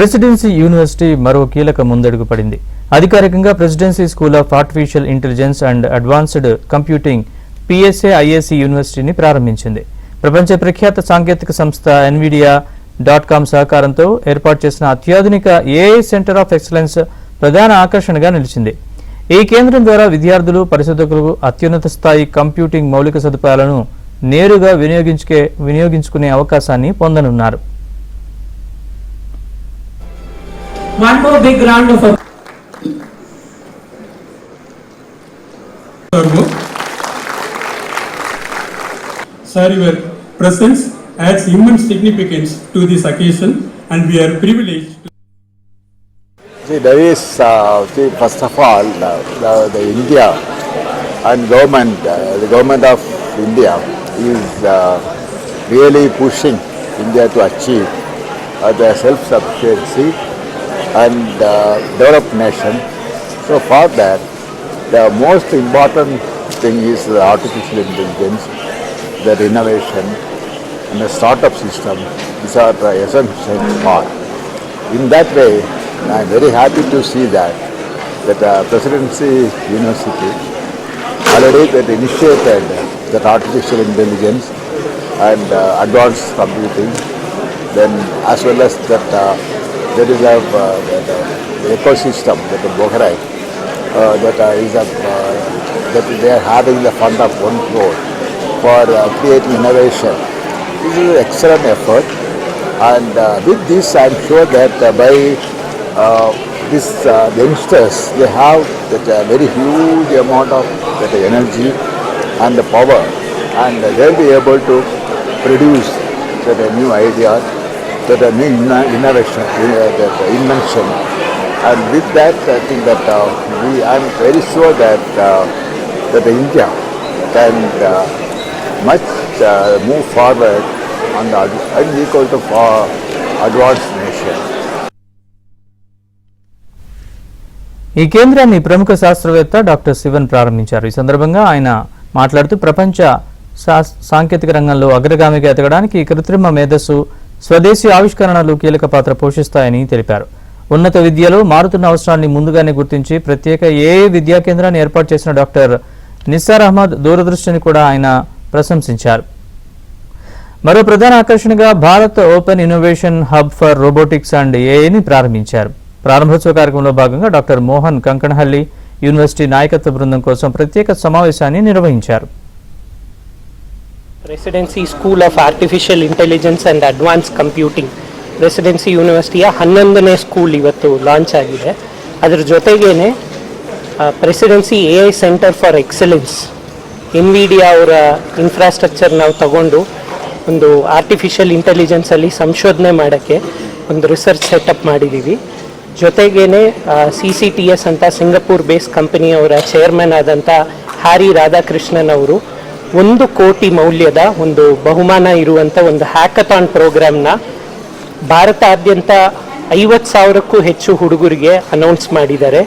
Presidency university మరో కీలక ముందడుగు పడింది. అధికారికంగా presidency school of artificial intelligence and advanced computing PSA-IAC యూనివర్సిటీని ప్రారంభించింది. ప్రపంచ ప్రఖ్యాత సాంకేతిక సంస్థ NVIDIA.com సహకారంతో ఏర్పాటు చేసిన అత్యాధునిక AI సెంటర్ ఆఫ్ ఎక్సలెన్స్ ప్రధాన ఆకర్షణగా నిలిచింది. ఈ కేంద్రం ద్వారా విద్యార్థులు, పరిశోధకులు అత్యున్నత స్థాయి కంప్యూటింగ్ మౌలిక సదుపాయాలను నేరుగా వినియోగించుకునే అవకాశాన్ని పొందనున్నారు. One more big round of applause. Sir, your presence adds immense significance to this occasion, and we are privileged. There is, first of all, the India and the government of India is really pushing India to achieve the self-sufficiency and developed nation. So for that, the most important thing is the artificial intelligence, the innovation and the startup system. These are the essential part. In that way, I am very happy to see that Presidency University already initiated that artificial intelligence and advanced computing, then as well as that there is the ecosystem, that the Bohrai, that they are having the fund of 1 crore for creating innovation. This is an excellent effort, and with this I am sure that by the youngsters, they have that very huge amount of that energy and the power, and they will be able to produce that new ideas, that a new innovation, that invention, and with that I think that I am very sure that that India can much move forward on the and equal to advanced nation. ఈ కేంద్రాన్ని ప్రముఖ శాస్త్రవేత్త doctor Sivan ప్రారంభించారు. ఈ సందర్భంగా ఆయన మాట్లాడుతూ ప్రపంచ సాంకేతిక రంగంలో అగ్రగామిగా ఎదగడానికి కృత్రిమ మేధస్సు, స్వదేశీ ఆవిష్కరణలు కీలక పాత్ర పోషిస్తాయని తెలిపారు. ఉన్నత విద్యలో మారుతున్న అవసరాన్ని ముందుగానే గుర్తించి ప్రత్యేక AI విద్యా కేంద్రాన్ని ఏర్పాటు చేసిన డాక్టర్ నిస్సార్ అహ్మద్ దూరదృష్టిని కూడా ఆయన ప్రశంసించారు. మరో ప్రధాన ఆకర్షణగా Bharat open innovation hub for robotics and AIని ప్రారంభించారు. ప్రారంభోత్సవ కార్యక్రమంలో భాగంగా డాక్టర్ మోహన్ కంకణహల్లి యూనివర్సిటీ నాయకత్వ బృందం కోసం ప్రత్యేక సమావేశాన్ని నిర్వహించారు. Presidency School of Artificial Intelligence and Advance Computing Presidency ಯೂನಿವರ್ಸಿಟಿಯ 11ನೇ ಸ್ಕೂಲ್ ಇವತ್ತು ಲಾಂಚ್ ಆಗಿದೆ. ಅದರ ಜೊತೆಗೇ Presidency AI centre for excellence, NVIDIA ಅವರ ಇನ್ಫ್ರಾಸ್ಟ್ರಕ್ಚರ್ ನಾವು ತಗೊಂಡು ಒಂದು ಆರ್ಟಿಫಿಷಿಯಲ್ ಇಂಟೆಲಿಜೆನ್ಸಲ್ಲಿ ಸಂಶೋಧನೆ ಮಾಡೋಕ್ಕೆ ಒಂದು ರಿಸರ್ಚ್ ಸೆಟಪ್ ಮಾಡಿದ್ದೀವಿ. ಜೊತೆಗೇ CCTS ಅಂತ ಸಿಂಗಪೂರ್ ಬೇಸ್ ಕಂಪನಿಯವರ ಚೇರ್ಮನ್ ಆದಂಥ ಹ್ಯಾರಿ ರಾಧಾಕೃಷ್ಣನ್ ಅವರು 1 ಕೋಟಿ ಮೌಲ್ಯದ ಒಂದು ಬಹುಮಾನ ಇರುವಂಥ ಒಂದು ಹ್ಯಾಕಥಾನ್ ಪ್ರೋಗ್ರಾಮ್ನ ಭಾರತಾದ್ಯಂತ 50,000ಕ್ಕೂ ಹೆಚ್ಚು ಹುಡುಗರಿಗೆ ಅನೌನ್ಸ್ ಮಾಡಿದ್ದಾರೆ.